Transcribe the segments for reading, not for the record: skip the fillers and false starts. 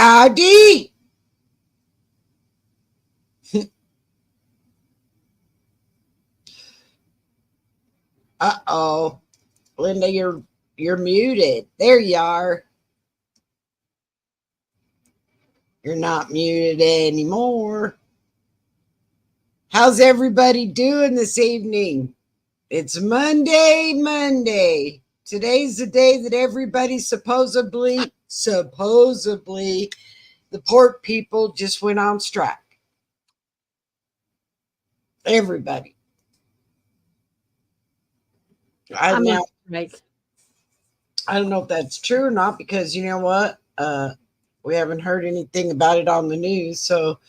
Howdy. Uh-oh. Linda, you're muted. There you are. You're not muted anymore. How's everybody doing this evening? It's Monday. Today's the day that everybody supposedly, the port people just went on strike. Everybody. I don't know if that's true or not, because you know what? We haven't heard anything about it on the news, so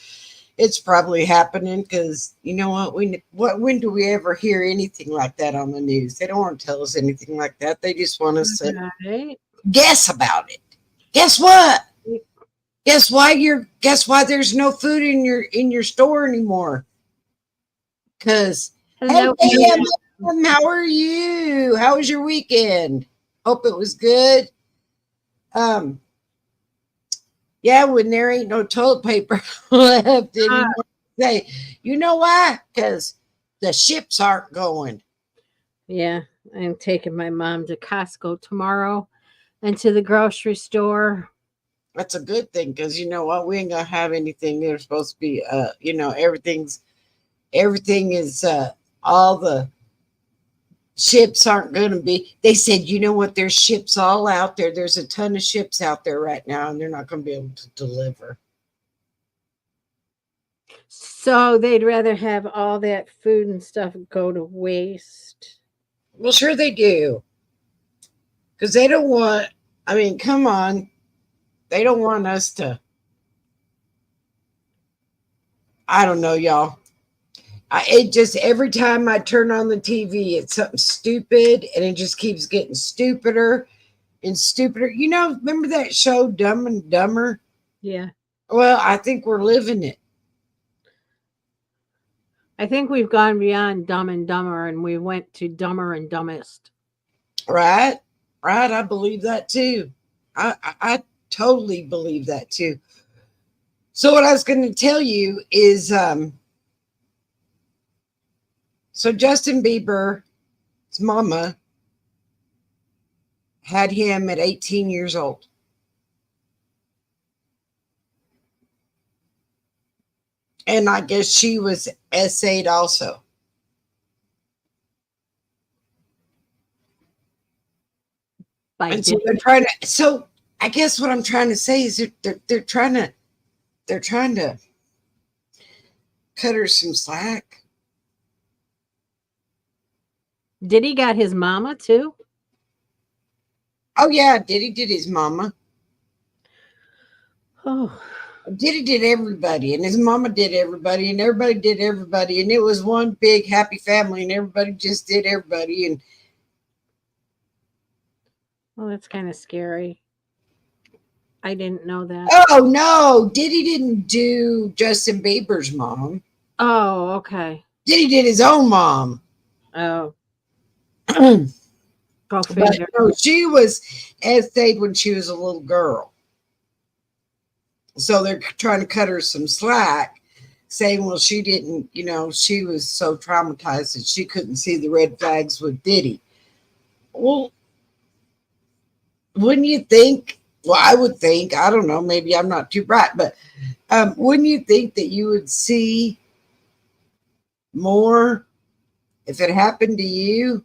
it's probably happening. Because you know what? When do we ever hear anything like that on the news? They don't want to tell us anything like that. They just want us to guess about it. Guess what? Guess why there's no food in your store anymore? Because hey, how are you? How was your weekend? Hope it was good. Yeah, when there ain't no toilet paper left anymore. Say, you know why? Because the ships aren't going. Yeah, I'm taking my mom to Costco tomorrow and to the grocery store. That's a good thing, because you know what? We ain't gonna have anything. They're supposed to be everything is all the ships aren't going to be. They said, you know what? There's ships all out there. There's a ton of ships out there right now, and they're not going to be able to deliver. So they'd rather have all that food and stuff go to waste. Well, sure they do. Because they don't want, I mean, come on. They don't want us to, I don't know, y'all. It just, every time I turn on the TV, it's something stupid, and it just keeps getting stupider and stupider. You know, remember that show Dumb and Dumber? Yeah. Well, I think we're living it. I think we've gone beyond Dumb and Dumber, and we went to Dumber and Dumbest. Right. I believe that too. I totally believe that too. So what I was going to tell you is, so Justin Bieber's mama had him at 18 years old. And I guess she was essayed also. And so they're trying to. So I guess what I'm trying to say is they're trying to cut her some slack. Diddy got his mama too? Oh yeah, Diddy did his mama. Oh. Diddy did everybody, and his mama did everybody, and everybody did everybody, and it was one big happy family, and everybody just did everybody. And well, that's kind of scary. I didn't know that. Oh no, Diddy didn't do Justin Bieber's mom. Oh, okay. Diddy did his own mom. Oh. But no, she was essayed when she was a little girl. So they're trying to cut her some slack, saying, well, she didn't, she was so traumatized that she couldn't see the red flags with Diddy. Well, wouldn't you think? Well, I would think, I don't know, maybe I'm not too bright, but wouldn't you think that you would see more if it happened to you?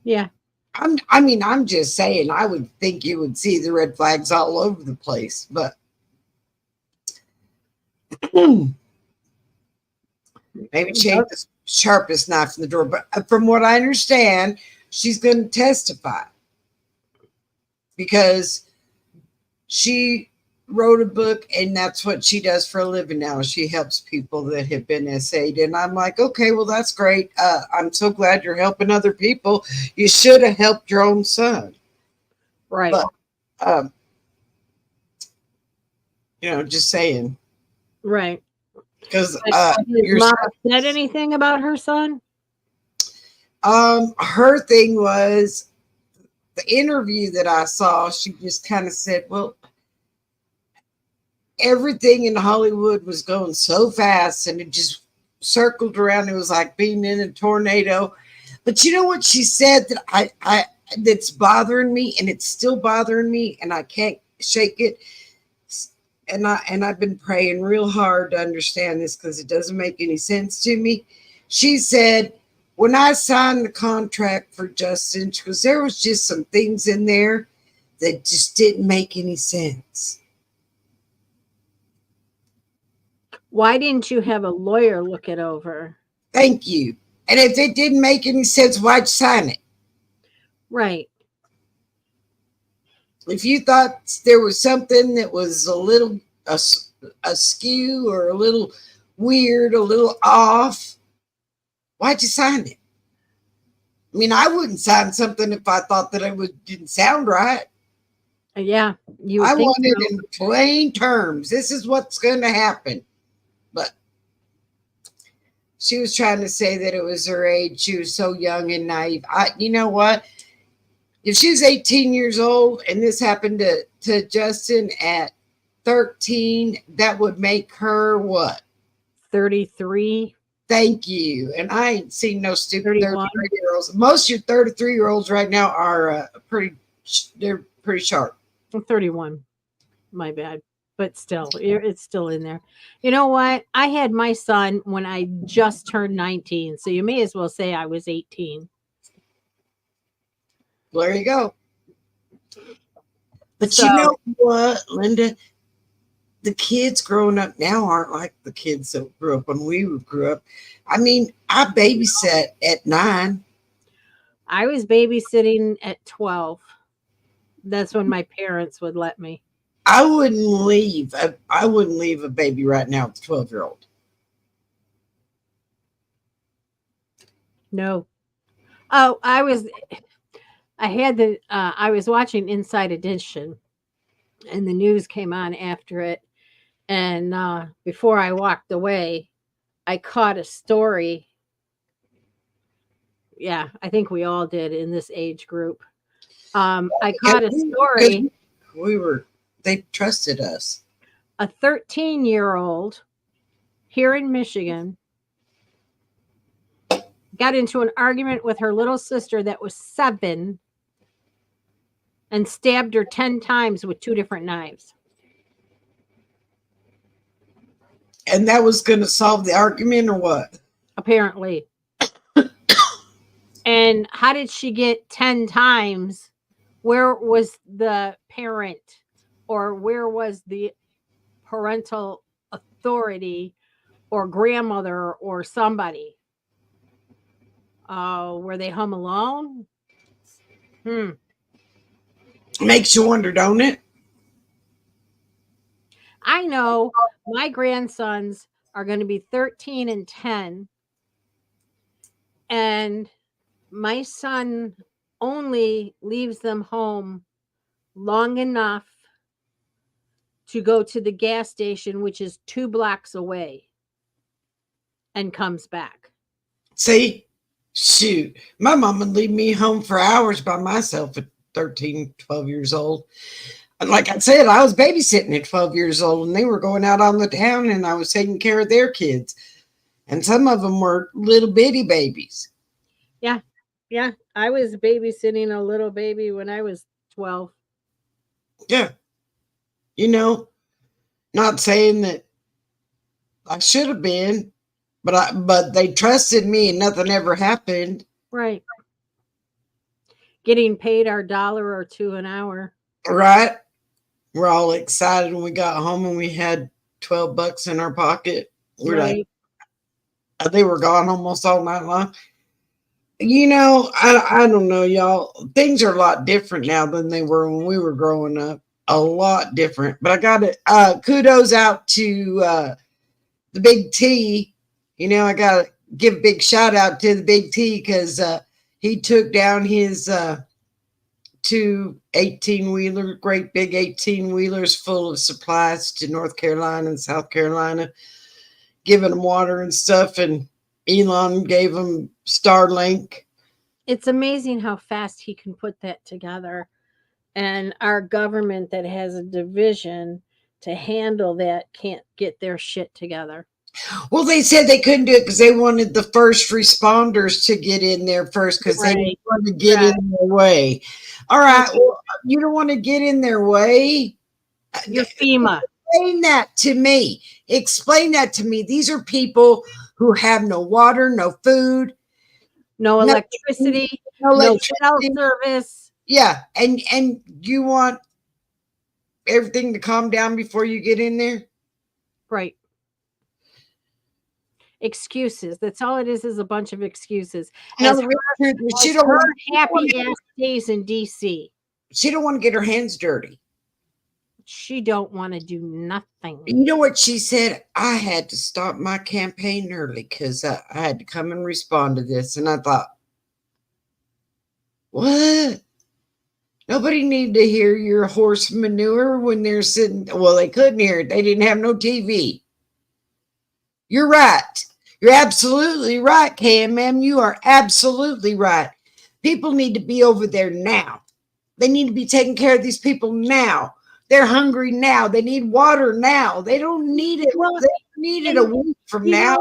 Yeah. I'm just saying, I would think you would see the red flags all over the place, but maybe she ain't the sharpest knife in the drawer. But from what I understand, she's going to testify because she wrote a book, and that's what she does for a living now. She helps people that have been essayed. And I'm like, okay, well, that's great. I'm so glad you're helping other people. You should have helped your own son. Right. But, just saying. Right. Because your mom said anything about her son? Her thing was, the interview that I saw, she just kind of said, well, everything in Hollywood was going so fast and it just circled around. It was like being in a tornado. But you know what she said that I that's bothering me, and it's still bothering me, and I can't shake it. And I've been praying real hard to understand this because it doesn't make any sense to me. She said, when I signed the contract for Justin, because there was just some things in there that just didn't make any sense. Why didn't you have a lawyer look it over? Thank you. And if it didn't make any sense, why'd you sign it? Right. If you thought there was something that was a little askew or a little weird, a little off, why'd you sign it? I mean, I wouldn't sign something if I thought that it didn't sound right. Yeah. You I think wanted so. in plain terms. This is what's going to happen. But she was trying to say that it was her age. She was so young and naive. You know what? If she was 18 years old and this happened to Justin at 13, that would make her what? 33. Thank you. And I ain't seen no stupid 31. 33-year-olds. Most of your 33-year-olds right now are they're pretty sharp. 31. My bad. But still, it's still in there. You know what? I had my son when I just turned 19. So you may as well say I was 18. Well, there you go. But So- you know what, Linda? The kids growing up now aren't like the kids that grew up when we grew up. I mean, I babysat at 9. I was babysitting at 12. That's when my parents would let me. I wouldn't leave. I wouldn't leave a baby right now with a 12-year-old. No. Oh, I was watching Inside Edition, and the news came on after it. And before I walked away, I caught a story. Yeah, I think we all did in this age group. I caught a story. They trusted us. A 13-year-old here in Michigan got into an argument with her little sister that was 7 and stabbed her 10 times with 2 different knives. And that was going to solve the argument or what? Apparently. And how did she get 10 times? Where was the parent, or where was the parental authority or grandmother or somebody? Were they home alone? Makes you wonder, don't it? I know my grandsons are going to be 13 and 10. And my son only leaves them home long enough to go to the gas station, which is 2 blocks away, and comes back. See, shoot, my mom would leave me home for hours by myself at 13, 12 years old. And like I said, I was babysitting at 12 years old, and they were going out on the town, and I was taking care of their kids. And some of them were little bitty babies. Yeah, I was babysitting a little baby when I was 12. Yeah. You know, not saying that I should have been, but they trusted me and nothing ever happened. Right. Getting paid our $1 or $2 an hour. Right. We're all excited when we got home and we had $12 in our pocket. We're Right. like, they were gone almost all night long. You know, I don't know, y'all. Things are a lot different now than they were when we were growing up. A lot different. But I got to kudos out to the Big T. You know, I got to give a big shout out to the Big T because he took down his 2 18-wheeler, great big 18-wheelers full of supplies to North Carolina and South Carolina, giving them water and stuff. And Elon gave them Starlink. It's amazing how fast he can put that together. And our government that has a division to handle that can't get their shit together. Well, they said they couldn't do it because they wanted the first responders to get in there first because they didn't Right. want to get Right. in their way. All right. Well, you don't want to get in their way. Your FEMA. Explain that to me. Explain that to me. These are people who have no water, no food, No no, electricity, no no cell electricity. service. Yeah, and you want everything to calm down before you get in there? Right. Excuses. That's all it is a bunch of excuses. No, As the real truth is she as don't her want, happy ass days in DC. she don't want to get her hands dirty. She don't want to do nothing. You know what she said? I had to stop my campaign early because I had to come and respond to this. And I thought, what? Nobody needed to hear your horse manure when they're sitting. Well, they couldn't hear it. They didn't have no TV. You're right. You're absolutely right, KMM. You are absolutely right. People need to be over there now. They need to be taking care of these people now. They're hungry now. They need water now. They don't need it. Well, they need it a week from now.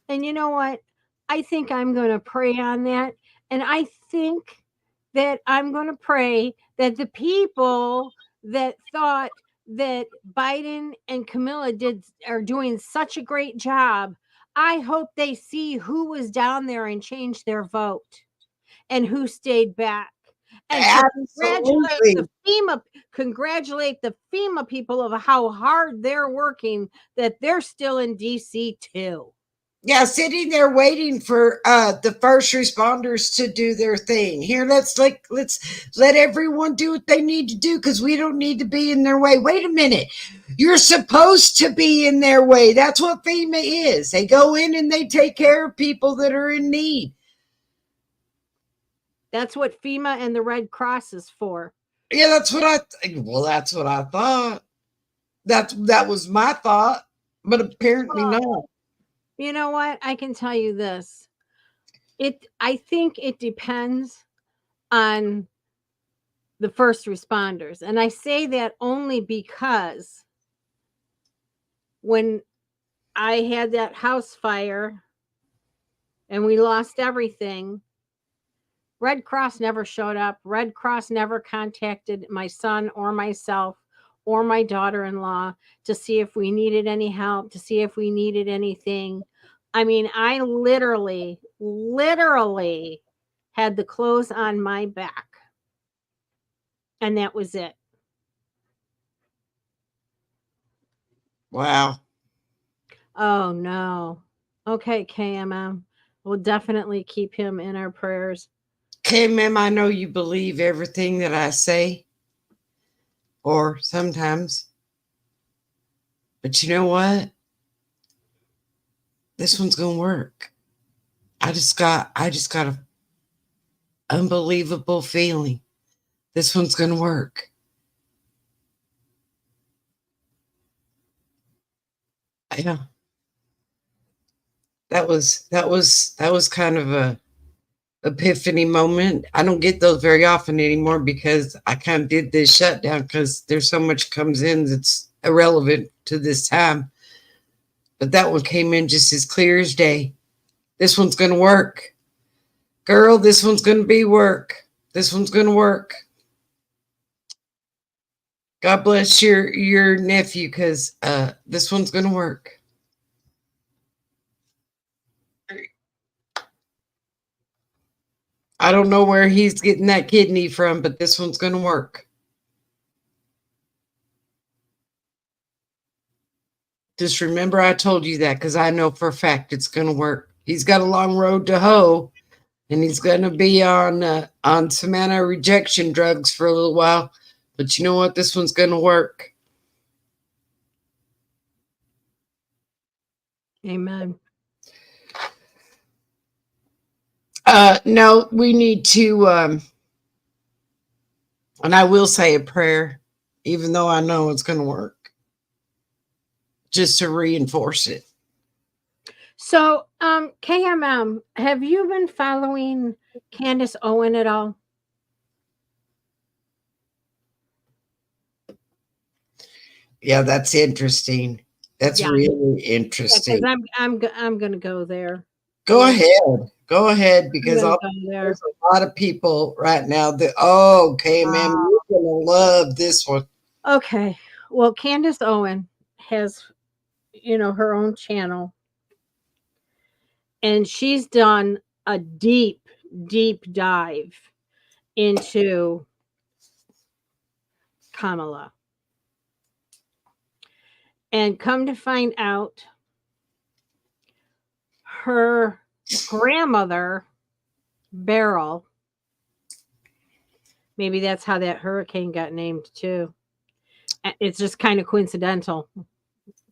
And you know what? I think I'm going to pray on that. And I think that I'm going to pray that the people that thought that Biden and Camilla are doing such a great job, I hope they see who was down there and changed their vote and who stayed back. And congratulate the FEMA people of how hard they're working, that they're still in DC too. Yeah, sitting there waiting for the first responders to do their thing. Here, let's let everyone do what they need to do because we don't need to be in their way. Wait a minute. You're supposed to be in their way. That's what FEMA is. They go in and they take care of people that are in need. That's what FEMA and the Red Cross is for. Yeah, that's what that's what I thought. That was my thought, but apparently not. You know what? I can tell you this. I think it depends on the first responders. And I say that only because when I had that house fire and we lost everything, Red Cross never showed up. Red Cross never contacted my son or myself or my daughter-in-law to see if we needed any help, to see if we needed anything. I mean, I literally had the clothes on my back. And that was it. Wow. Oh, no. Okay, KMM. We'll definitely keep him in our prayers. KMM, I know you believe everything that I say, or sometimes. But you know what? This one's going to work. I just got an unbelievable feeling. This one's going to work. Yeah. That was kind of a epiphany moment. I don't get those very often anymore because I kind of did this shutdown because there's so much comes in that's irrelevant to this time. But that one came in just as clear as day. This one's going to work. Girl, this one's going to be work. This one's going to work. God bless your nephew because this one's going to work. I don't know where he's getting that kidney from, but this one's going to work. Just remember I told you that because I know for a fact it's going to work. He's got a long road to hoe, and he's going to be on some anti-rejection drugs for a little while. But you know what? This one's going to work. Amen. No, we need to, and I will say a prayer, even though I know it's going to work, just to reinforce it. So, KMM, have you been following Candace Owen at all? Yeah, that's interesting. That's Yeah, really because interesting. I'm gonna go there. Go Yeah, ahead. Go ahead I'm because gonna I'll, go there. there's a lot of people right now that, oh, okay, man, Wow. you're going to love this one. Okay. Well, Candace Owen has, her own channel, and she's done a deep, deep dive into Kamala. And come to find out, her grandmother, Beryl, maybe that's how that hurricane got named too. It's just kind of coincidental.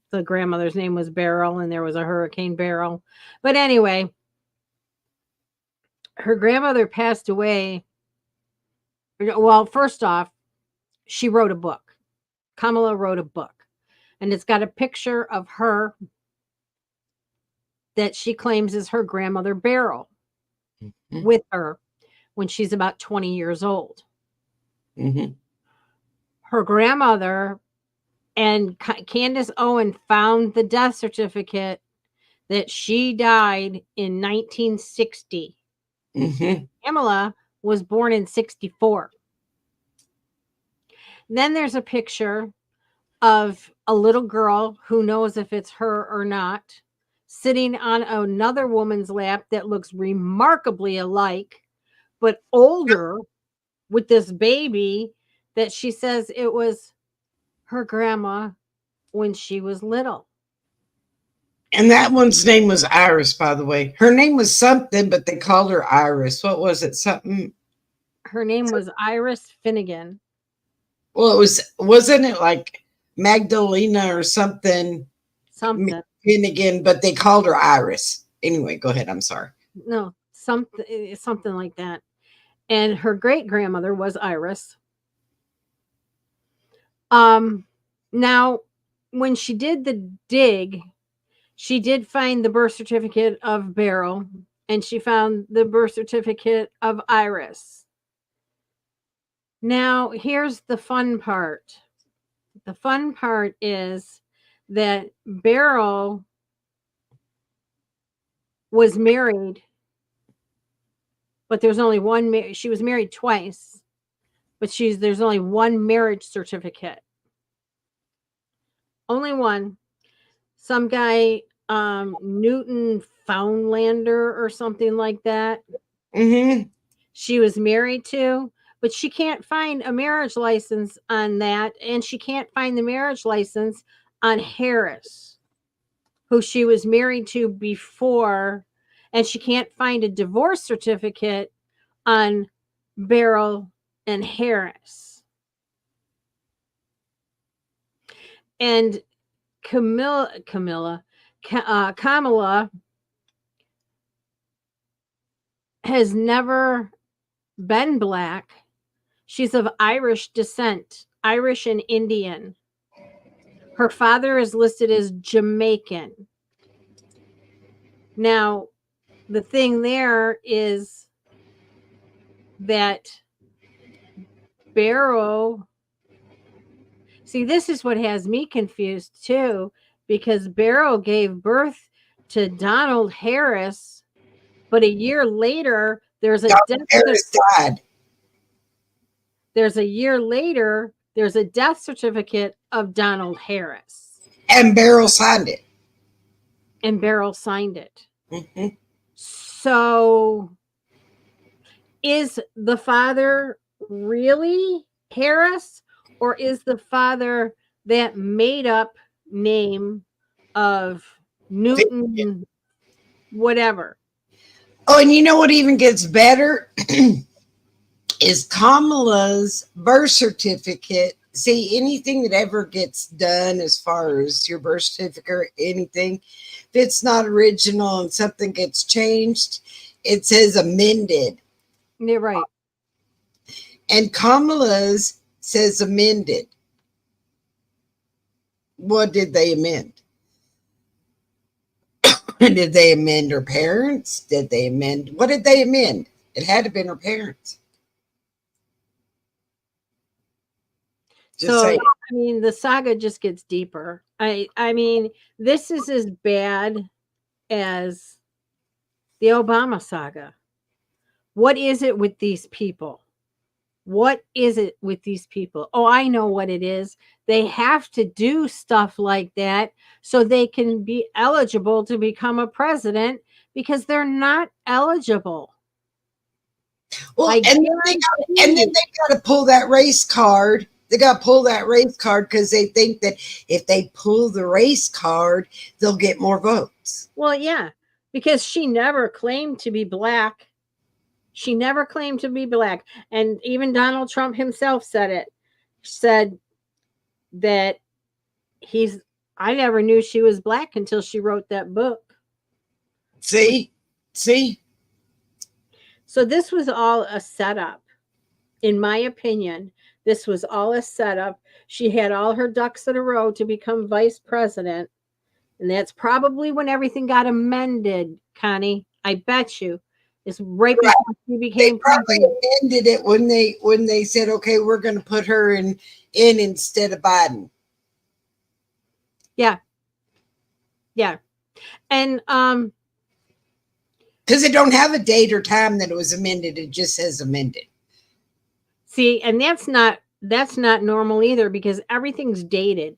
The grandmother's name was Beryl, and there was a Hurricane Beryl. But anyway, her grandmother passed away. Well, first off, she wrote a book. Kamala wrote a book, and it's got a picture of her that she claims is her grandmother Beryl Mm-hmm. with her when she's about 20 years old. Mm-hmm. Her grandmother and Candace Owen found the death certificate that she died in 1960. Mm-hmm. Kamala was born in 64. Then there's a picture of a little girl who knows if it's her or not, sitting on another woman's lap that looks remarkably alike, but older, with this baby that she says it was her grandma when she was little. And that one's name was Iris, by the way. Her name was something, but they called her Iris. What was it? Something. Her name was Iris Finnegan. Well, wasn't it like Magdalena or something? Something. Finnegan, but they called her Iris. Anyway, go ahead. I'm sorry. No, something like that. And her great grandmother was Iris. Now, when she did the dig, she did find the birth certificate of Beryl, and she found the birth certificate of Iris. Now, here's the fun part. The fun part is that Beryl was married, but there's only one. She was married twice, but there's only one marriage certificate. Only one. Some guy, Newton Foundlander or something like that. Mm-hmm. She was married to, but she can't find a marriage license on that, and she can't find the marriage license on Harris, who she was married to before, and she can't find a divorce certificate on Beryl and Harris. And Kamala has never been black. She's of Irish descent, Irish and Indian. Her father is listed as Jamaican. Now, the thing there is that Beryl, see, this is what has me confused too, because Beryl gave birth to Donald Harris, but a year later, there's a Harris died. There's a year later, there's a death certificate of Donald Harris. And Beryl signed it. And Beryl signed it. Mm-hmm. So is the father really Harris, or is the father that made up name of Newton, whatever? Oh, and you know what even gets better? Is Kamala's birth certificate. See, anything that ever gets done as far as your birth certificate or anything, if it's not original and something gets changed, it says amended. You're right. And Kamala's says amended. What did they amend? Did they amend her parents? Did they amend? What did they amend? It had to have been her parents. Just So say, I mean, the saga just gets deeper. I mean, this is as bad as the Obama saga. What is it with these people? What is it with these people? Oh, I know what it is. They have to do stuff like that so they can be eligible to become a president because they're not eligible. well, I and then guarantee they got to pull that race card. They got to pull that race card because they think that if they pull the race card, they'll get more votes. Well, yeah, because she never claimed to be black. She never claimed to be black. And even Donald Trump himself said it. Said that I never knew she was black until she wrote that book. See? So this was all a setup. In my opinion, this was all a setup. She had all her ducks in a row to become vice president. And that's probably when everything got amended, Connie. I bet you. It's right before she They became probably president. amended it when they said, okay, we're going to put her in instead of Biden. Yeah. Yeah. And Because it don't have a date or time that it was amended. It just says amended. see, and that's not normal either because everything's dated.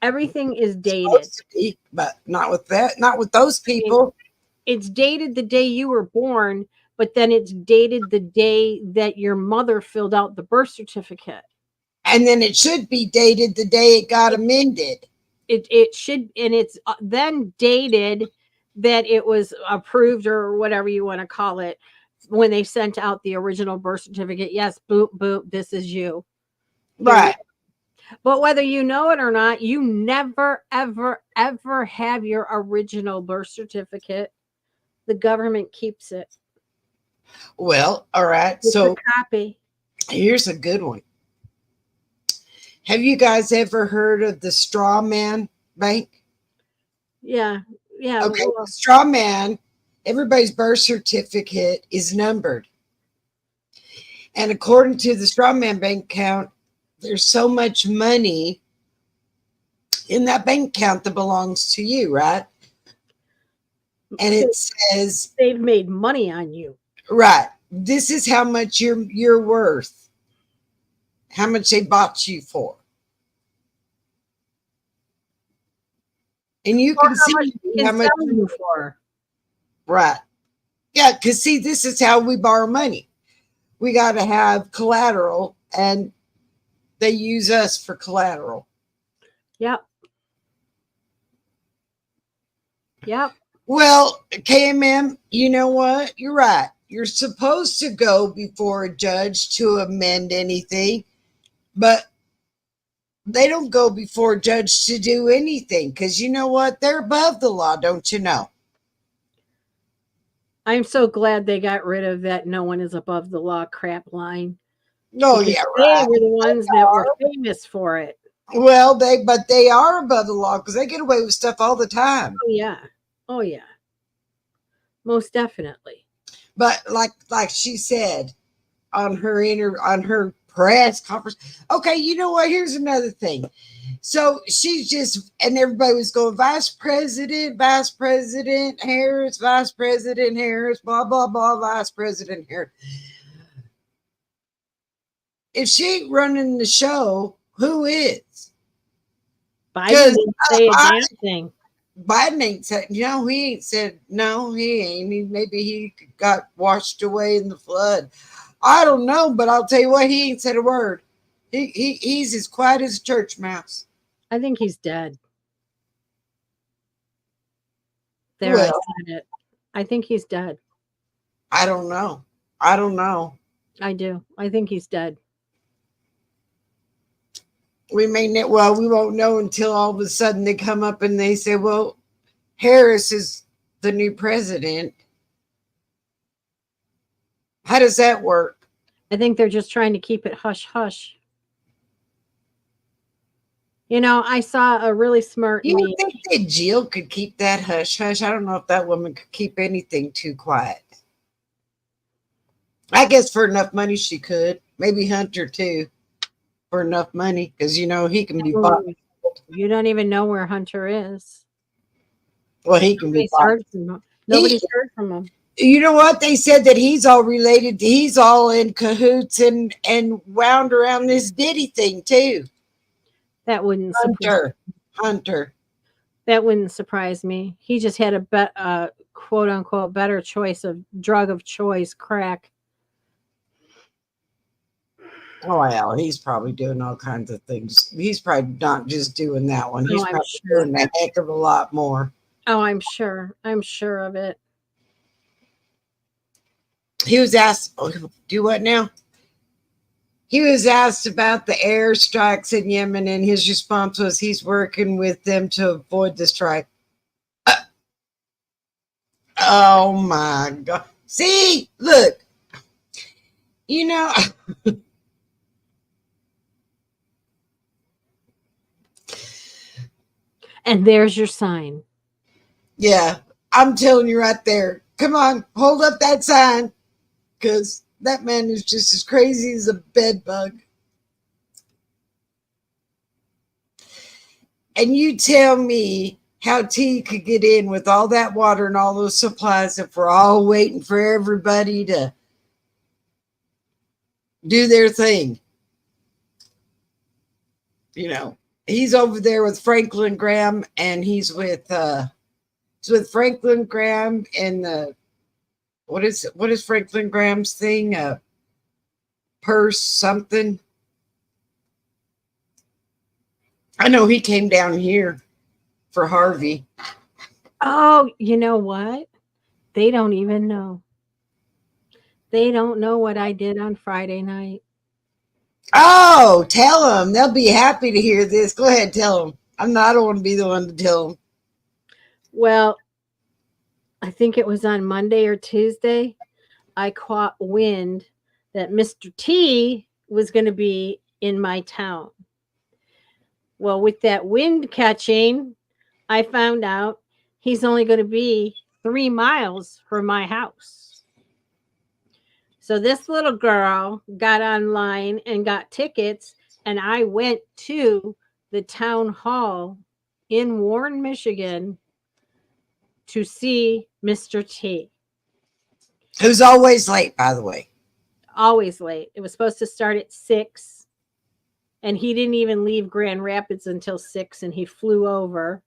Everything is dated. Supposed to be, but not with that. Not with those people. It's dated the day you were born, but then it's dated the day that your mother filled out the birth certificate. And then it should be dated the day it got amended. It should, and it's then dated that it was approved or whatever you want to call it when they sent out the original birth certificate. Yes, boop boop, this is you. Right. But whether you know it or not, you never ever ever have your original birth certificate. The government keeps it. Well, all right. It's So a copy. here's a good one. Have you guys ever heard of the straw man bank? Yeah. Yeah. Okay, Well, straw man, everybody's birth certificate is numbered. And according to the straw man bank account, there's so much money in that bank account that belongs to you, right? And it says, they've made money on you. right, this is how much you're worth, how much they bought you for. And you can see how much you for. right. Yeah, because see, this is how we borrow money. We got to have collateral, and they use us for collateral. Yep. Yep. Well, KMM, you know what? You're right. You're supposed to go before a judge to amend anything, but they don't go before a judge to do anything because you know what? They're above the law, don't you know? I'm so glad they got rid of that no one is above the law crap line. Oh, Because yeah, they right. were the ones that were famous for it. Well, they are above the law because they get away with stuff all the time. Oh yeah. Oh yeah. Most definitely. But like she said on her press conference, okay, you know what? Here's another thing. So she's just, and everybody was going, Vice President Harris, Vice President Harris, blah, blah, blah, Vice President Harris. If she ain't running the show, who is? Biden didn't say a damn thing. Biden ain't said, he ain't said, no, he ain't. Maybe he got washed away in the flood. I don't know, but I'll tell you what, he ain't said a word. He's as quiet as a church mouse. I think he's dead. Well, I said it. I think he's dead. I don't know. I do. I think he's dead. We won't know until all of a sudden they come up and they say, well, Harris is the new president. How does that work? I think they're just trying to keep it hush hush. I saw a really smart You meme. think that Jill could keep that hush hush? I don't know if that woman could keep anything too quiet. I guess for enough money she could. Maybe Hunter too for enough money because he can be bought. Oh, you don't even know where Hunter is. Well, he can be Nobody's bought. heard from him. He, Nobody's heard from him. you know what they said that he's all related. He's all in cahoots and wound around this Diddy thing too. That wouldn't surprise. Hunter. That wouldn't surprise me. He just had a quote unquote better choice of drug of choice, crack. Oh well, he's probably doing all kinds of things. He's probably not just doing that one. He's I'm probably sure. doing a heck of a lot more. Oh, I'm sure. I'm sure of it. He was asked, do what now? He was asked about the airstrikes in Yemen, and his response was he's working with them to avoid the strike. Oh my God. See, look, you know, And there's your sign. yeah, I'm telling you right there. Come on, hold up that sign because that man is just as crazy as a bed bug. And you tell me how T could get in with all that water and all those supplies if we're all waiting for everybody to do their thing. He's over there with Franklin Graham, and he's with Franklin Graham and the what is Franklin Graham's thing? Purse something. I know he came down here for Harvey. Oh, you know what? They don't even know. They don't know what I did on Friday night. Oh, tell them. They'll be happy to hear this. Go ahead, tell them. I don't want to be the one to tell them. Well, I think it was on Monday or Tuesday. I caught wind that Mr. T was going to be in my town. Well, with that wind catching, I found out he's only going to be 3 miles from my house. So this little girl got online and got tickets, and I went to the town hall in Warren, Michigan to see Mr. T. Who's always late, by the way. Always late. It was supposed to start at 6, and he didn't even leave Grand Rapids until 6, and he flew over,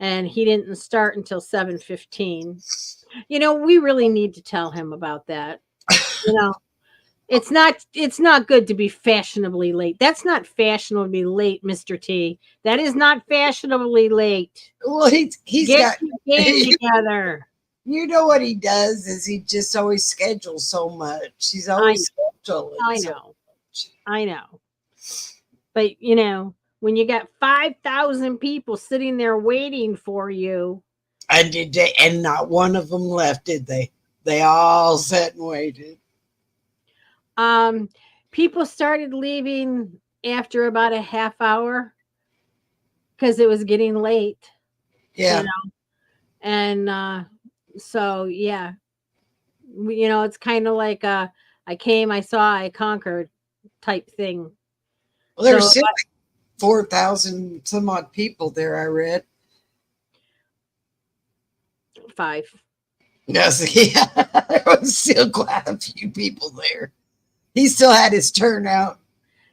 and he didn't start until 7:15. We really need to tell him about that. It's not good to be fashionably late. That's not fashionably late, Mr. T. That is not fashionably late. Well, he's Get your game together. You know what he does is he just always schedules so much. He's always scheduling. I know. But when you got 5,000 people sitting there waiting for you, and not one of them left, did they? They all sat and waited. People started leaving after about a half hour because it was getting late. Yeah. And so yeah, it's kind of like I came, I saw, I conquered type thing. Well, there's still 4,000 some odd people there, I read. 5. Yes, yeah, there was still quite a few people there. He still had his turnout.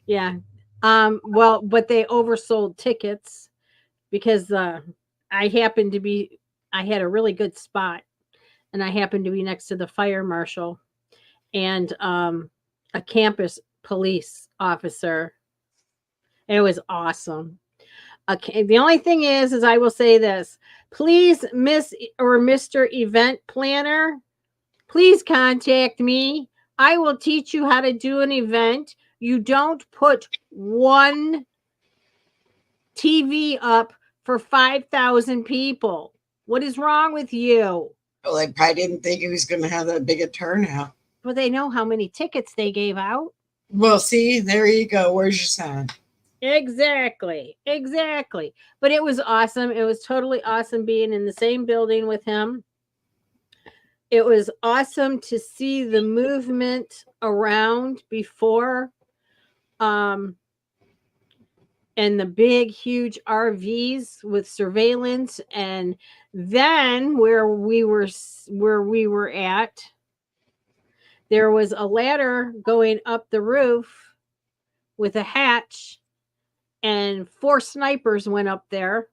Yeah. Well, but they oversold tickets because I had a really good spot, and I happened to be next to the fire marshal and a campus police officer. It was awesome. Okay. The only thing is I will say this. Please, Miss or Mr. Event Planner, please contact me. I will teach you how to do an event. You don't put one TV up for 5,000 people. What is wrong with you? Well, they probably didn't think he was going to have that big a turnout. Well, they know how many tickets they gave out. Well, see, there you go. Where's your sign? Exactly. But it was awesome. It was totally awesome being in the same building with him. it was awesome to see the movement around before, um, and the big, huge RVs with surveillance, and then where we were at, there was a ladder going up the roof with a hatch, and 4 snipers went up there.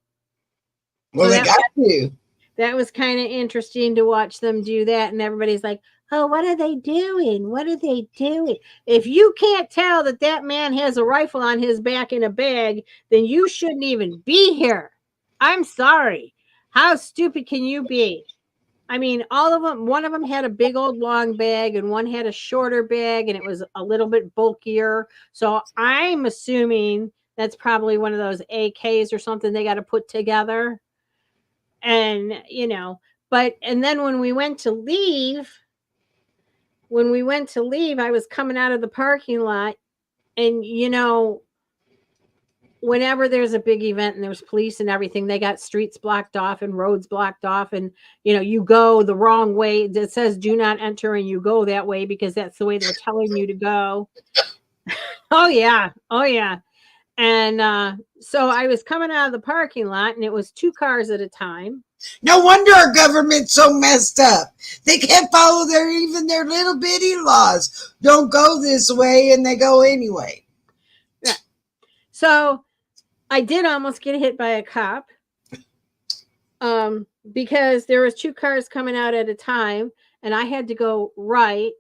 Well, So they that, got you. that was kind of interesting to watch them do that. And everybody's like, oh, what are they doing? What are they doing? If you can't tell that that man has a rifle on his back in a bag, then you shouldn't even be here. I'm sorry. How stupid can you be? I mean, all of them, one of them had a big old long bag and one had a shorter bag and it was a little bit bulkier. So I'm assuming that's probably one of those AKs or something they got to put together. And, and then when we went to leave, I was coming out of the parking lot, and, whenever there's a big event and there's police and everything, they got streets blocked off and roads blocked off, and you go the wrong way. It says do not enter, and you go that way because that's the way they're telling you to go. Oh yeah. And so I was coming out of the parking lot, and it was 2 cars at a time. No wonder our government's so messed up. They can't follow even their little bitty laws. Don't go this way, and they go anyway. Yeah. So I did almost get hit by a cop, because there was 2 cars coming out at a time, and I had to go right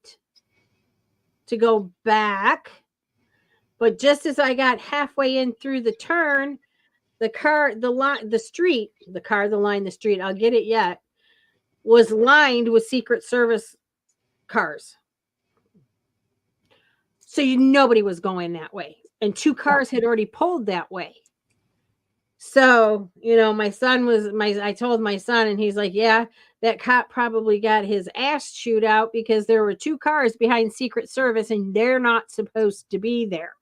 to go back. But just as I got halfway in through the turn, the street, I'll get it yet, was lined with Secret Service cars. So nobody was going that way. And 2 cars had already pulled that way. So, I told my son, and he's like, yeah, that cop probably got his ass chewed out because there were 2 cars behind Secret Service and they're not supposed to be there.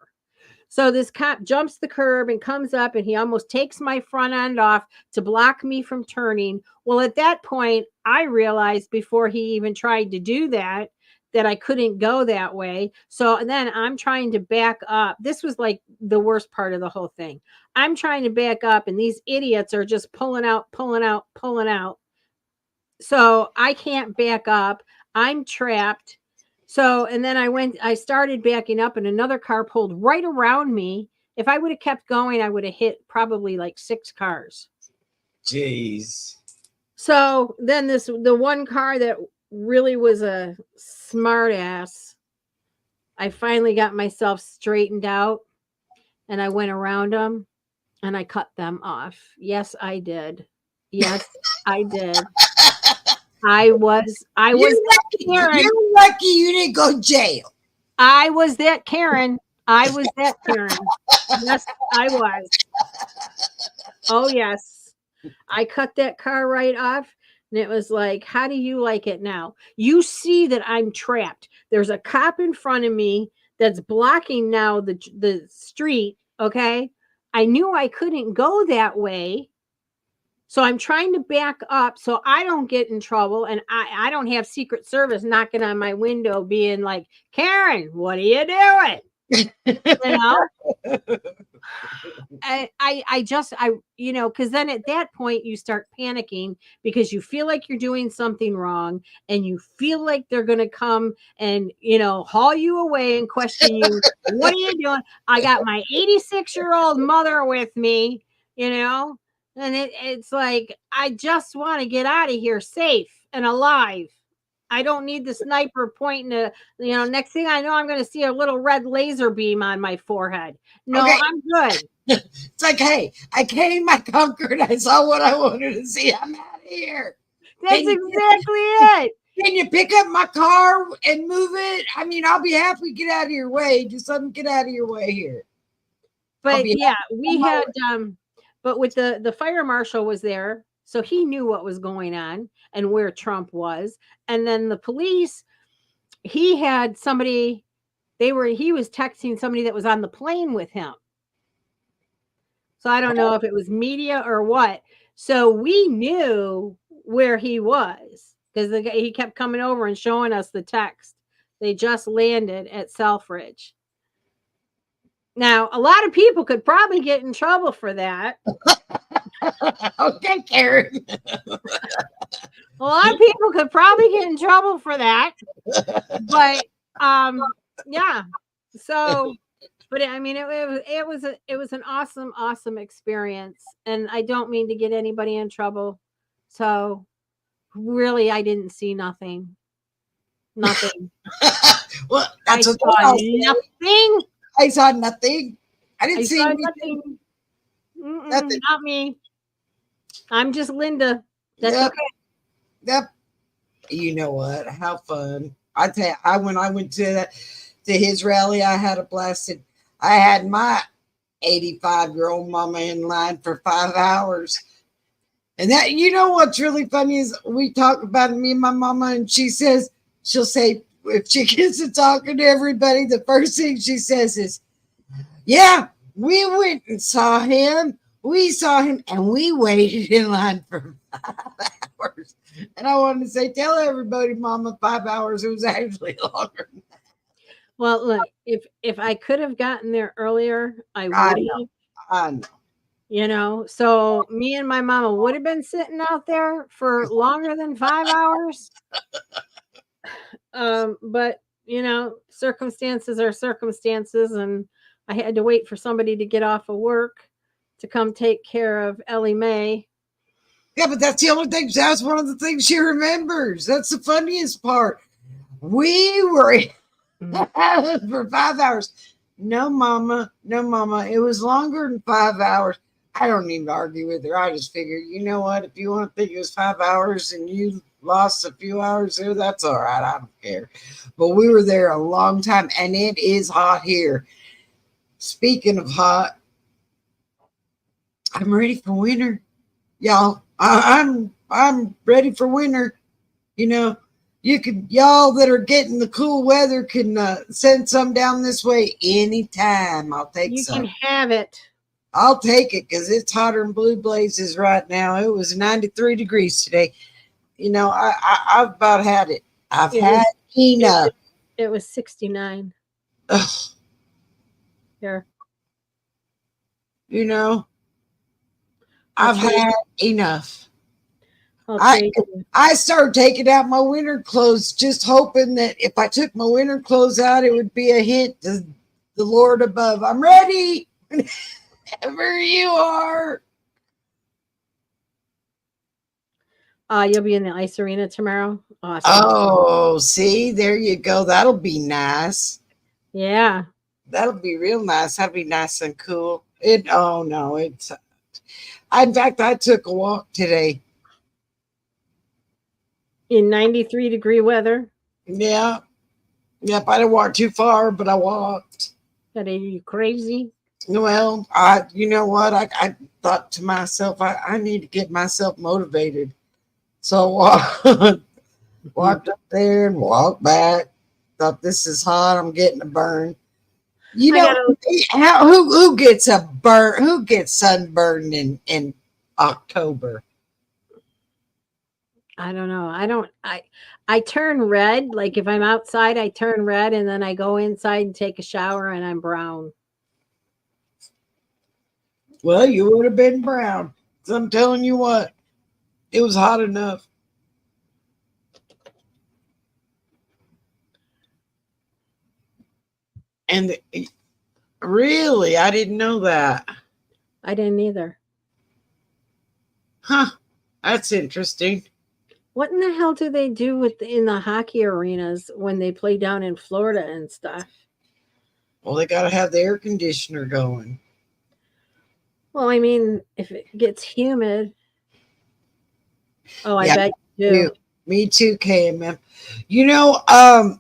So this cop jumps the curb and comes up, and he almost takes my front end off to block me from turning. Well, at that point, I realized before he even tried to do that I couldn't go that way. So then I'm trying to back up. This was like the worst part of the whole thing. I'm trying to back up, and these idiots are just pulling out. So I can't back up. I'm trapped. So, and then I started backing up, and another car pulled right around me. If I would have kept going, I would have hit probably like 6 cars. Jeez. So then the one car that really was a smart ass, I finally got myself straightened out, and I went around them and I cut them off. Yes, I did. Yes, I did. I was lucky. You're lucky you didn't go to jail. I was that Karen. Yes, I was. Oh, yes. I cut that car right off, and it was like, how do you like it now? You see that I'm trapped. There's a cop in front of me that's blocking now the street, okay? I knew I couldn't go that way. So I'm trying to back up so I don't get in trouble, and I don't have Secret Service knocking on my window being like, Karen, what are you doing? Because then at that point you start panicking because you feel like you're doing something wrong, and you feel like they're going to come and, haul you away and question you. What are you doing? I got my 86-year-old mother with me, and it's like, I just want to get out of here safe and alive. I don't need the sniper pointing to, next thing I know, I'm going to see a little red laser beam on my forehead. No, okay. I'm good. It's like, hey, I came, I conquered, I saw what I wanted to see. I'm out of here. That's exactly it. Can you pick up my car and move it? I mean, I'll be happy to get out of your way. Just let me get out of your way here. But yeah, we had, but with the fire marshal was there. So he knew what was going on and where Trump was. And then the police, he had somebody, he was texting somebody that was on the plane with him. So I don't know if it was media or what. So we knew where he was. because he kept coming over and showing us the text. They just landed at Selfridge. Now, a lot of people could probably get in trouble for that. Okay, Karen. A lot of people could probably get in trouble for that. But yeah. So, but I mean, it was an awesome experience, and I don't mean to get anybody in trouble. So, really, I didn't see nothing. Nothing. Well, I that's what saw they all say. nothing. I saw nothing. I didn't I see saw anything. nothing. Nothing. Not me. I'm just Linda. That's Yep. okay. Yep. You know what? How fun! I tell you, when I went to his rally, I had a blast. And I had my 85-year-old mama in line for 5 hours. And that, you know what's really funny is we talk about it, me and my mama, and she'll say, if she gets to talking to everybody, the first thing she says is, yeah, we went and saw him. We saw him and we waited in line for 5 hours. And I wanted to say, tell everybody, mama, 5 hours. It was actually longer. Well, look, if I could have gotten there earlier, I would I have. know. I know. You know, so me and my mama would have been sitting out there for longer than 5 hours. But you know, circumstances are circumstances, and I had to wait for somebody to get off of work to come take care of Ellie Mae. Yeah, but that's the only thing. That's one of the things she remembers. That's the funniest part. We were for 5 hours. No, mama. No, mama. It was longer than 5 hours. I don't even argue with her. I just figured, you know what? If you want to think it was 5 hours and you lost a few hours there, that's all right. I don't care. But we were there a long time, and it is hot here. Speaking of hot, I'm ready for winter, y'all. I'm ready for winter. You know, y'all that are getting the cool weather can send some down this way anytime. I'll take You some. can have it. I'll take it because it's hotter than blue blazes right now. It was 93 degrees today. You know, I've about had it. I've had enough. It was 69 Ugh, here. you know, I've had enough. I started taking out my winter clothes, just hoping that if I took my winter clothes out, it would be a hint to the Lord above. I'm ready. Whenever you are. You'll be in the ice arena tomorrow. Awesome. Oh, see, there you go. That'll be nice. Yeah. That'll be real nice. That'll be nice and cool. Oh no, in fact, I took a walk today. In 93-degree weather. Yeah. Yep, I didn't walk too far, but I walked. Are you crazy? Well, you know what? I thought to myself, I need to get myself motivated. So walked up there and walked back. Thought this is hot. I'm getting a burn. You know, who gets a burn? Who gets sunburned in October? I don't know. I turn red. Like if I'm outside, I turn red, and then I go inside and take a shower, and I'm brown. Well, you would have been brown. 'Cause I'm telling you what, it was hot enough. And really, I didn't know that. I didn't either. Huh. That's interesting. What in the hell do they do in the hockey arenas when they play down in Florida and stuff? Well, they got to have the air conditioner going. Well, I mean, if it gets humid. Oh, I bet you do. Me too, KMM. You know, I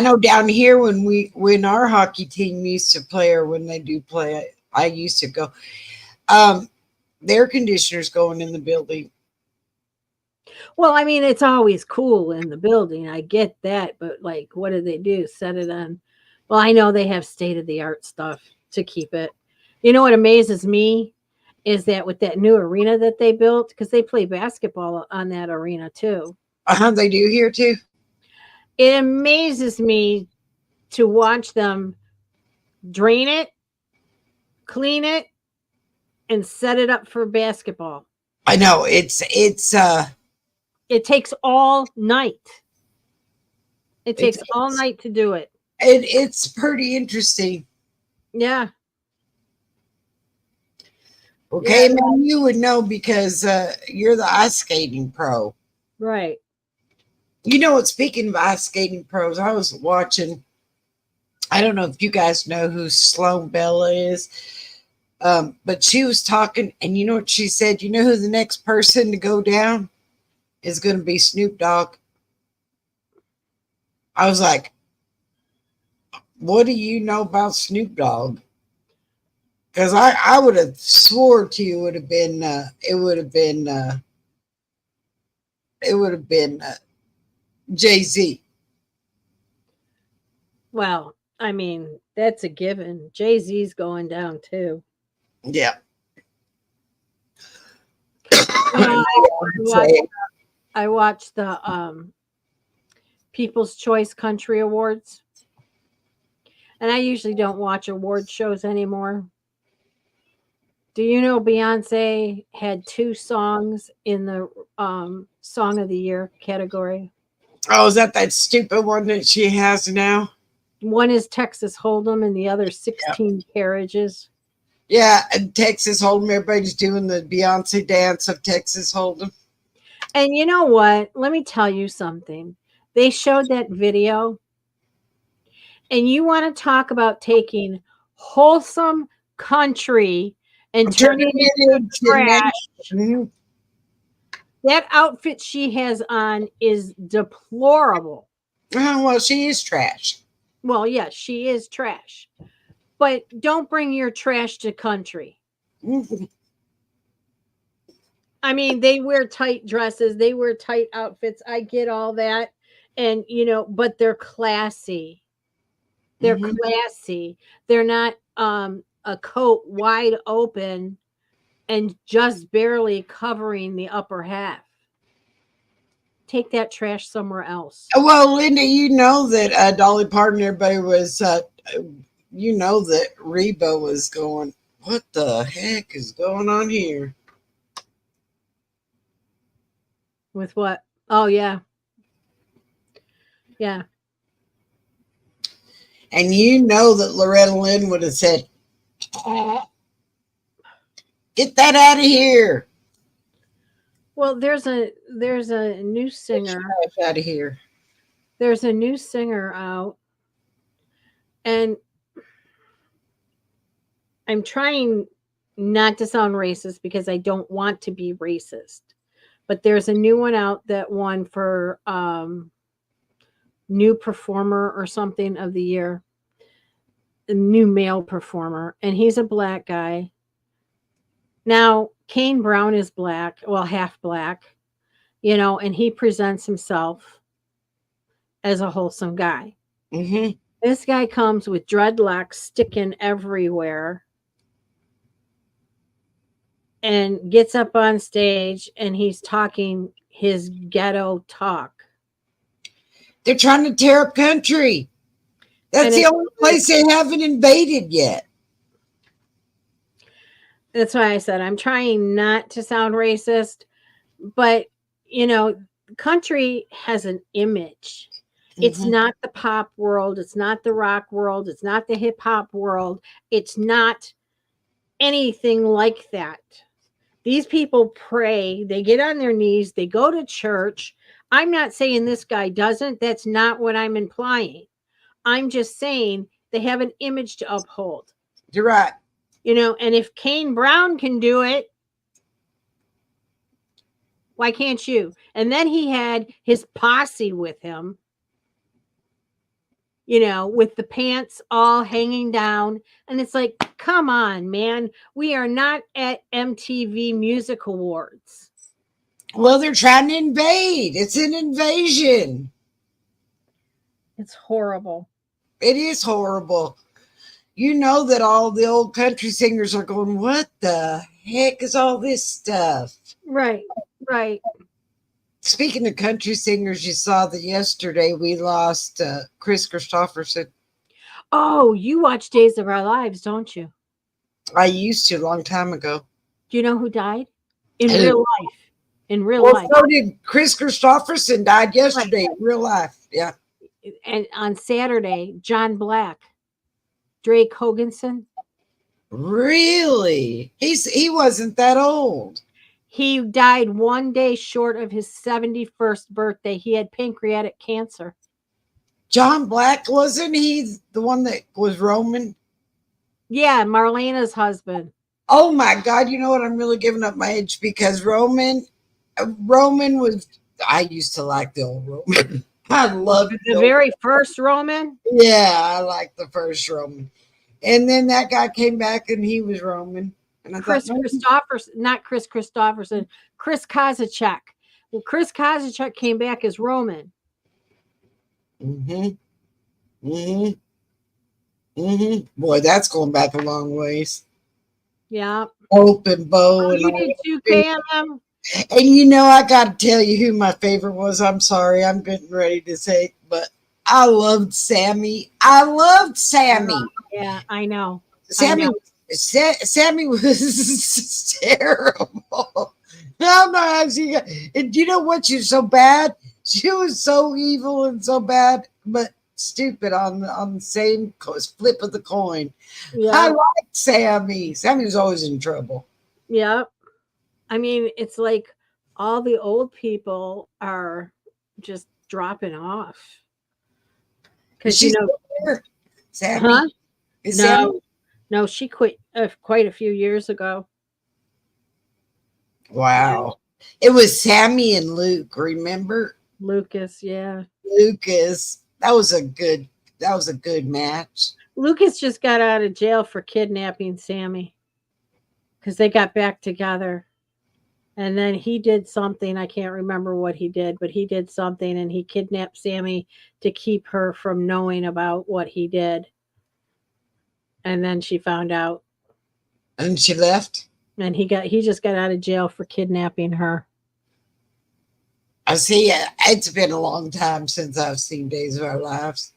know down here when our hockey team used to play, or when they do play, I used to go. The air conditioner's going in the building. Well, I mean, it's always cool in the building. I get that, but like, what do they do? Set it on. Well, I know they have state of the art stuff to keep it. You know what amazes me is that with that new arena that they built, because they play basketball on that arena too. They do here too. It amazes me to watch them drain it, clean it, and set it up for basketball. I know it's It takes all night. It takes all night to do it. it's pretty interesting. Yeah. Okay, Yeah. man, you would know because you're the ice skating pro. Right. You know what? Speaking of ice skating pros, I was watching. I don't know if you guys know who Sloan Bella is, but she was talking, and you know what she said? You know who the next person to go down is going to be? Snoop Dogg. I was like, what do you know about Snoop Dogg? Because I would have swore to you it would have been Jay-Z. Well, I mean, that's a given. Jay-Z's going down too. Yeah. I watched the People's Choice Country Awards. And I usually don't watch award shows anymore. Do you know Beyonce had 2 songs in the Song of the Year category? Oh, is that stupid one that she has now? One is Texas Hold'em and the other 16 Carriages. Yeah, and Texas Hold'em. Everybody's doing the Beyonce dance of Texas Hold'em. And you know what? Let me tell you something. They showed that video. And you want to talk about taking wholesome country and turning it into trash. Mm-hmm. That outfit she has on is deplorable. Oh, well, she is trash. Well, yes, she is trash. But don't bring your trash to country. Mm-hmm. I mean, they wear tight dresses, they wear tight outfits. I get all that. And, but they're classy. They're classy. They're not a coat wide open and just barely covering the upper half. Take that trash somewhere else. Well, Linda, you know that Dolly Parton, everybody was, you know that Reba was going, what the heck is going on here? With what? Oh, yeah. Yeah. And you know that Loretta Lynn would have said, get that out of here. Well, there's a new singer. Out of here. There's a new singer out. And I'm trying not to sound racist because I don't want to be racist. But there's a new one out that won for new performer or something of the year. A new male performer. And he's a black guy. Now, Kane Brown is black, well, half black, and he presents himself as a wholesome guy. Mm-hmm. This guy comes with dreadlocks sticking everywhere and gets up on stage and he's talking his ghetto talk. They're trying to tear up country. That's the only place they haven't invaded yet. That's why I said I'm trying not to sound racist, but country has an image. Mm-hmm. It's not the pop world, it's not the rock world, it's not the hip hop world, it's not anything like that. These people pray, they get on their knees, they go to church. I'm not saying this guy doesn't, that's not what I'm implying. I'm just saying they have an image to uphold. You're right. And if Kane Brown can do it, why can't you? And then he had his posse with him, with the pants all hanging down. And it's like, come on, man. We are not at MTV Music Awards. Well, they're trying to invade. It's an invasion. It's horrible. It is horrible. You know that all the old country singers are going, what the heck is all this stuff? Right, right. Speaking of country singers, you saw that yesterday we lost Chris Christopherson. Oh, you watch Days of Our Lives, don't you? I used to a long time ago. Do you know who died? In Who? real life. In real Well, life. so did Chris Christopherson died Right. yesterday in real life. Yeah. And on Saturday, John Black, Drake Hoganson, Really? He wasn't that old. he died one day short of his 71st birthday. He had pancreatic cancer. John Black, wasn't he the one that was Roman? Yeah, Marlena's husband. Oh my God! You know what? I'm really giving up my age because Roman was. I used to like the old Roman. I loved The very first Roman. Yeah, I like the first Roman, and then that guy came back and he was Roman, and I Chris thought, Christopherson, not Chris Christopherson, Chris Kozacek. Well, Chris Kozacek came back as Roman. Boy, that's going back a long ways. Yeah. Hope and Bo and You all. did too, KM. And you know, I got to tell you who my favorite was. I'm sorry, I'm getting ready to say, but I loved Sammy. I loved Sammy. Yeah, I know. Sammy, Sammy was terrible. I'm not actually. And you know what? She's so bad. She was so evil and so bad, but stupid on the same flip of the coin. Yeah. I liked Sammy. Sammy was always in trouble. Yeah. I mean, it's like all the old people are just dropping off. Because, you know, there? Sammy? huh? Is Sammy? No, she quit quite a few years ago. Wow. It was Sammy and Luke, remember? Lucas, yeah. Lucas. That was a good match. Lucas just got out of jail for kidnapping Sammy because they got back together. And then he did something. I can't remember what he did, but he did something and he kidnapped Sammy to keep her from knowing about what he did. And then she found out. And she left? And he just got out of jail for kidnapping her. I see. It's been a long time since I've seen Days of Our Lives.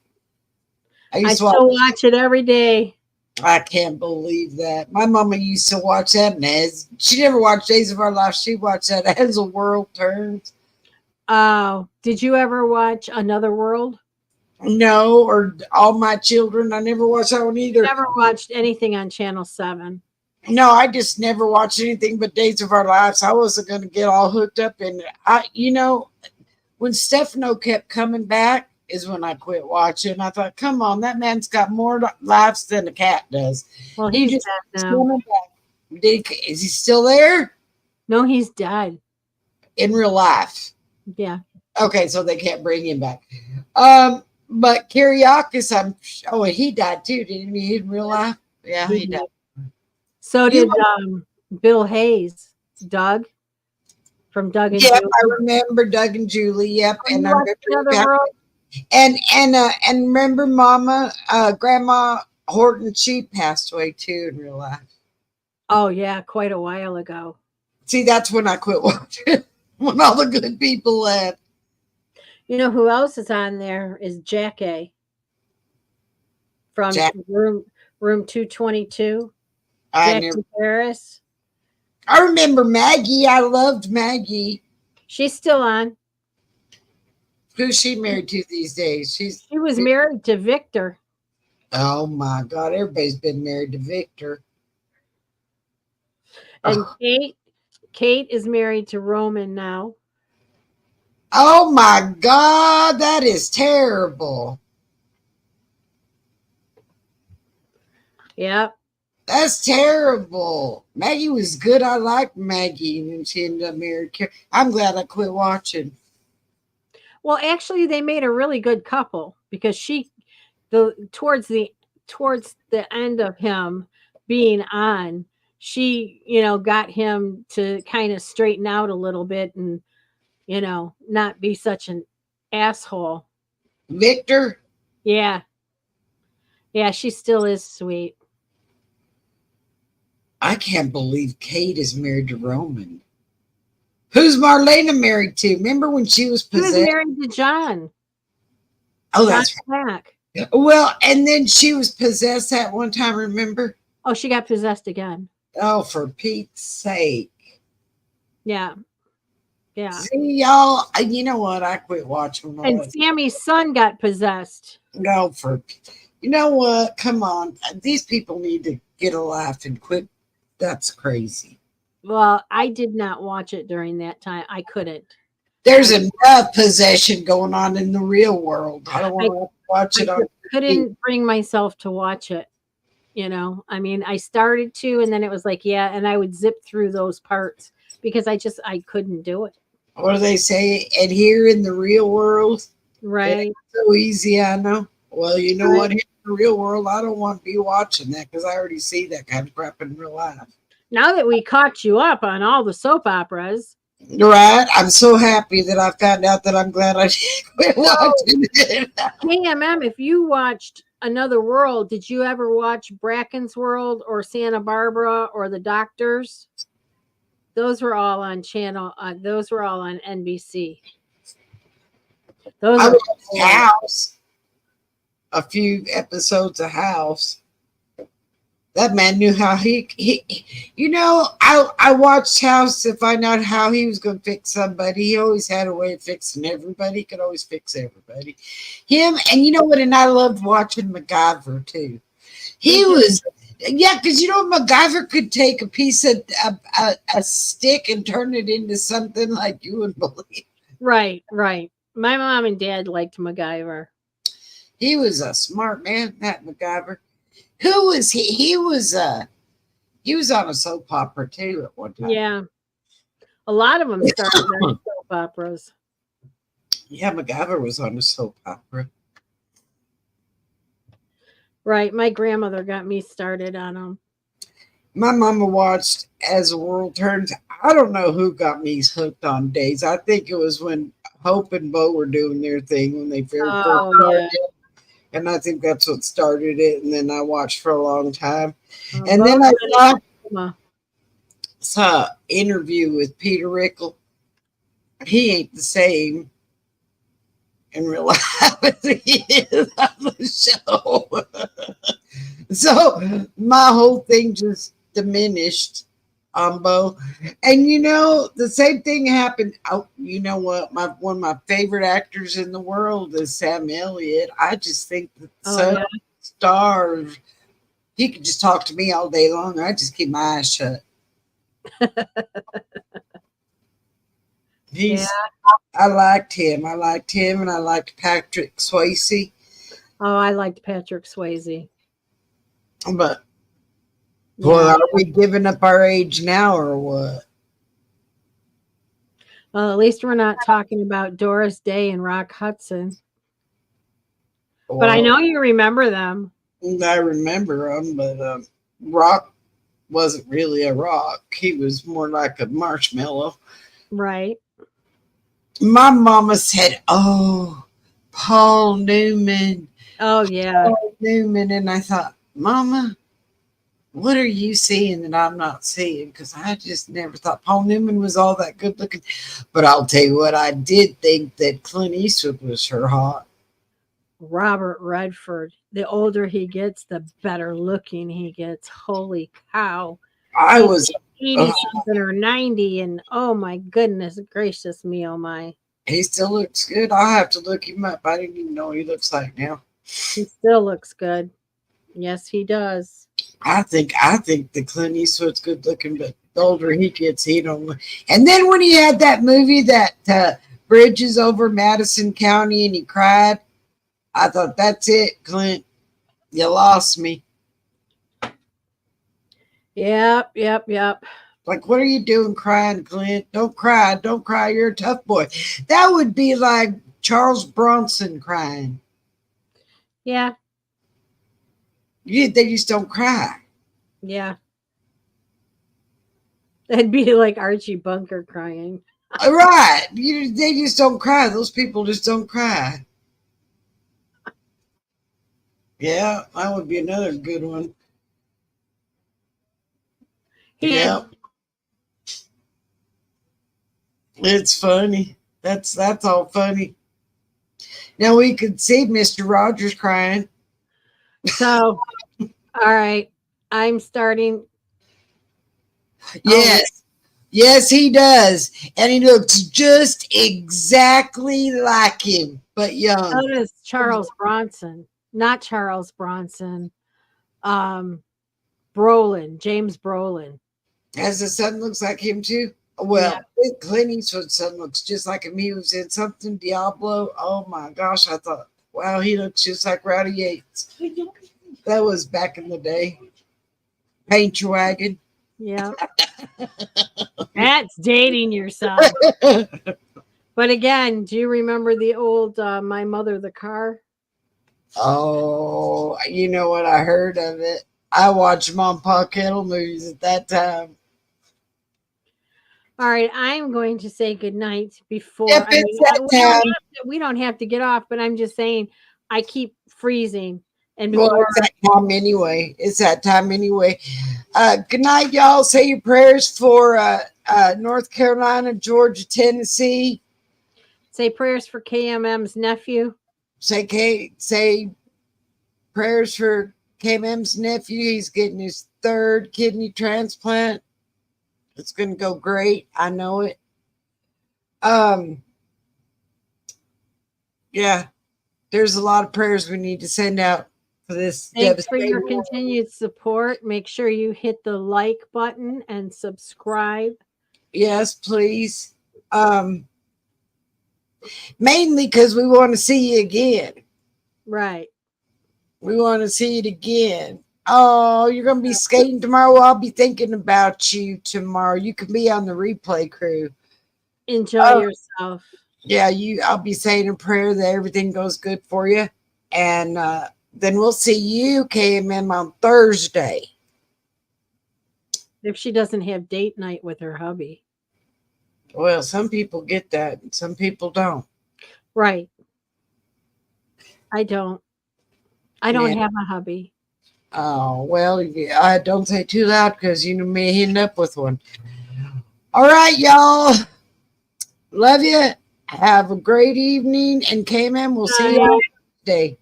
I still watch it every day. I can't believe that. My mama used to watch that, and she never watched Days of Our Lives. She watched that as the world turns. Oh, did you ever watch Another World? No, or All My Children. I never watched that one either. Never watched anything on Channel 7. No, I just never watched anything but Days of Our Lives. I wasn't going to get all hooked up in it. When Stefano kept coming back is when I quit watching. I thought, come on, that man's got more lives than a cat does. Well, he's dead now. Is he still there? No, he's dead. In real life? Yeah. Okay, so they can't bring him back. But Kyriakis, he died too, didn't he, in real life? Yeah, he died. So did Bill Hayes, Doug, from Doug and Julie. I remember Doug and Julie. Yep, and I remember and remember Mama, Grandma Horton. She passed away too in real life. Oh yeah, quite a while ago. See, that's when I quit watching. When all the good people left. You know who else is on there is Jack A. From room 222. Jackie Harris. I remember Maggie. I loved Maggie. She's still on. Who's she married to these days? She was married to Victor. Oh my God! Everybody's been married to Victor. And Kate is married to Roman now. Oh my God, that is terrible. Yep. That's terrible. Maggie was good. I liked Maggie, and then she ended up married. I'm glad I quit watching. Well, actually, they made a really good couple because towards the end of him being on, she got him to kind of straighten out a little bit and not be such an asshole. Victor? Yeah, she still is sweet. I can't believe Kate is married to Roman. Who's Marlena married to? Remember when she was She was possessed? married to John. Oh, John that's Mack. right. Well, and then she was possessed that one time, remember? Oh, she got possessed again. Oh, for Pete's sake. Yeah. Yeah. See, y'all, you know what? I quit watching all And that. Sammy's son got possessed. No, you know what? Come on. These people need to get a life and quit. That's crazy. Well, I did not watch it during that time. I couldn't. There's enough possession going on in the real world. I don't want to watch it on TV. Couldn't bring myself to watch it. You know, I mean, I started to, and then it was like, yeah, and I would zip through those parts because I couldn't do it. What do they say? And here in the real world, it Right. ain't so easy, I know. Well, you know Right. what? Here in the real world, I don't want to be watching that because I already see that kind of crap in real life. Now that we caught you up on all the soap operas, Right? I'm so happy that I found out that I'm glad I did quit watching it. KMM, if you watched Another World, did you ever watch Bracken's World or Santa Barbara or The Doctors? Those were all on those were all on NBC. Those I are watched House, a few episodes of House. That man knew how he you know, I watched House to find out how he was going to fix somebody. He always had a way of fixing everybody. He could always fix everybody. Him, and you know what? And I loved watching MacGyver too. He was, yeah, because you know, MacGyver could take a piece of a stick and turn it into something like you would believe. right. My mom and dad liked MacGyver. He was a smart man, that MacGyver. Who was he? He was on a soap opera too at one time. Yeah. A lot of them started on soap operas. Yeah, MacGyver was on a soap opera. Right. My grandmother got me started on them. My mama watched As the World Turns. I don't know who got me hooked on Days. I think it was when Hope and Bo were doing their thing when they first Oh, started. yeah. And I think that's what started it. And then I watched for a long time. And Bo then I and Alma. saw an interview with Peter Rickle. He ain't the same in real life as he is on the show. So my whole thing just diminished on Bo. And you know, the same thing happened. Oh, you know what? One of my favorite actors in the world is Sam Elliott. I just think that some stars, he could just talk to me all day long. I just keep my eyes shut. I liked him. And I liked Patrick Swayze. Oh, I liked Patrick Swayze. But boy, are we giving up our age now or what? Well, at least we're not talking about Doris Day and Rock Hudson. But I know you remember them. I remember them, but Rock wasn't really a rock. He was more like a marshmallow. Right. My mama said, "Oh, Paul Newman." Oh, yeah. Paul Newman. And I thought, Mama, what are you seeing that I'm not seeing? Because I just never thought Paul Newman was all that good looking. But I'll tell you what, I did think that Clint Eastwood was sure hot. Robert Redford. The older he gets, the better looking he gets. Holy cow. I was 80 something or 90, and oh my goodness gracious me, oh my. He still looks good. I'll have to look him up. I didn't even know what he looks like now. He still looks good. Yes, he does. I think the Clint Eastwood's good looking, but the older he gets, he don't look. And then when he had that movie that Bridges over Madison County and he cried, I thought, that's it, Clint. You lost me. Yep. Like, what are you doing crying, Clint? Don't cry. You're a tough boy. That would be like Charles Bronson crying. Yeah. They just don't cry. Yeah. That'd be like Archie Bunker crying. Right. They just don't cry. Those people just don't cry. Yeah, that would be another good one. He had, Yeah, it's funny. That's all funny. Now we could see Mr. Rogers crying. so all right. I'm starting. Oh, Yes. Yes, he does. And he looks just exactly like him, but young. so does Charles Bronson. Not Charles Bronson. Um, Brolin, James Brolin. As the son looks like him too. Yeah. Well, Clint Eastwood's son looks just like him. He was in something Diablo. Oh my gosh, I thought, wow, he looks just like Rowdy Yates. That was back in the day. Paint your wagon. Yeah. That's dating yourself. But again, do you remember the old My Mother the Car? Oh, you know what? I heard of it. I watched Mom Pa Kettle movies at that time. All right, I'm going to say goodnight before. Yep, I mean, it's that time. we don't have to get off, but I'm just saying I keep freezing. And Well, before, it's that time anyway. It's that time anyway. Good night, y'all. Say your prayers for North Carolina, Georgia, Tennessee. say prayers for KMM's nephew. Say prayers for KM's nephew. He's getting his third kidney transplant. It's going to go great. I know it. Yeah, there's a lot of prayers we need to send out for this Thanks for your devastating. continued support. Make sure you hit the like button and subscribe. Yes, please. Mainly because we want to see you again. Right. We want to see it again. Oh, you're going to be skating tomorrow. I'll be thinking about you tomorrow. You can be on the replay crew. Enjoy yourself. Yeah, I'll be saying a prayer that everything goes good for you. And then we'll see you, KMM, on Thursday. If she doesn't have date night with her hubby. Well, some people get that, and some people don't. Right. I don't. I don't Yeah. have a hubby. Oh, well, I don't say too loud because you may end up with one. All right, y'all. Love you. Have a great evening. And KMM, we'll see you Tuesday.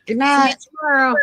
Good night. See you tomorrow.